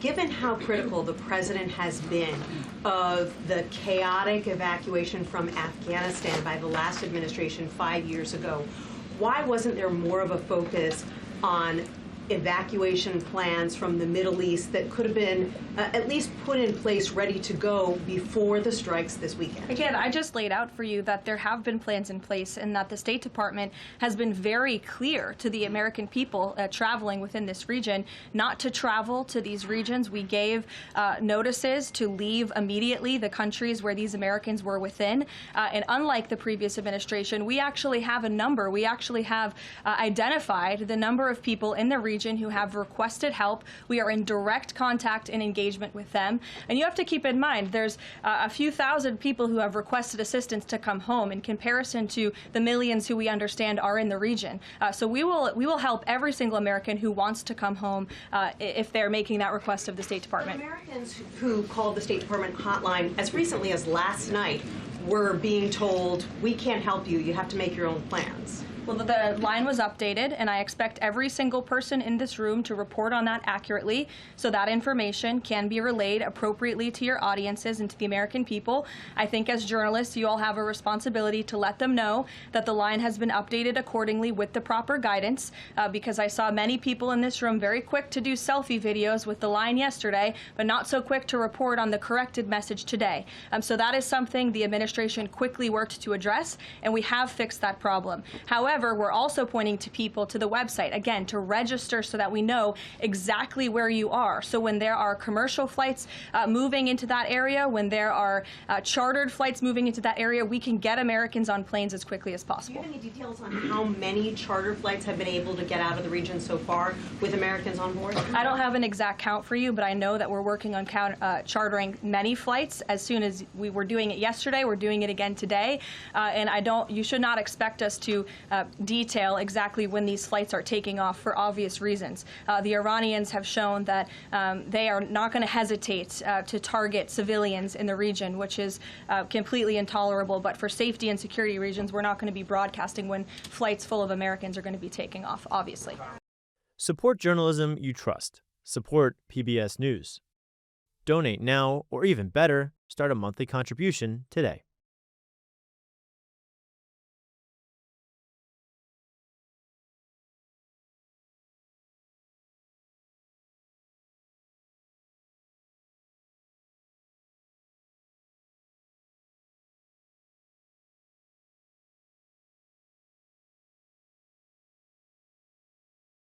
Given how critical the president has been of the chaotic evacuation from Afghanistan by the last administration 5 years ago, why wasn't there more of a focus on evacuation plans from the Middle East that could have been at least put in place, ready to go before the strikes this weekend? Again, I just laid out for you that there have been plans in place and that the State Department has been very clear to the American people traveling within this region not to travel to these regions. We gave notices to leave immediately the countries where these Americans were within. And unlike the previous administration, we actually have a number. We actually have identified the number of people in the region who have requested help. We are in direct contact and engagement with them. And you have to keep in mind, there's a few thousand people who have requested assistance to come home in comparison to the millions who we understand are in the region. So we will help every single American who wants to come home if they're making that request of the State Department. But Americans who called the State Department hotline as recently as last night were being told, we can't help you, you have to make your own plans. Well, the line was updated, and I expect every single person in this room to report on that accurately so that information can be relayed appropriately to your audiences and to the American people. I think as journalists, you all have a responsibility to let them know that the line has been updated accordingly with the proper guidance, because I saw many people in this room very quick to do selfie videos with the line yesterday, but not so quick to report on the corrected message today. So that is something the administration quickly worked to address, and we have fixed that problem. However, we're also pointing to people to the website, again, to register so that we know exactly where you are. So when there are commercial flights moving into that area, when there are chartered flights moving into that area, we can get Americans on planes as quickly as possible. Do you have any details on how many charter flights have been able to get out of the region so far with Americans on board? I don't have an exact count for you, but I know that we're working on chartering many flights. As soon as we were doing it yesterday, we're doing it again today. And you should not expect us to detail exactly when these flights are taking off for obvious reasons. The Iranians have shown that they are not going to hesitate to target civilians in the region, which is completely intolerable. But for safety and security reasons, we're not going to be broadcasting when flights full of Americans are going to be taking off, obviously. Support journalism you trust. Support PBS News. Donate now, or even better, start a monthly contribution today.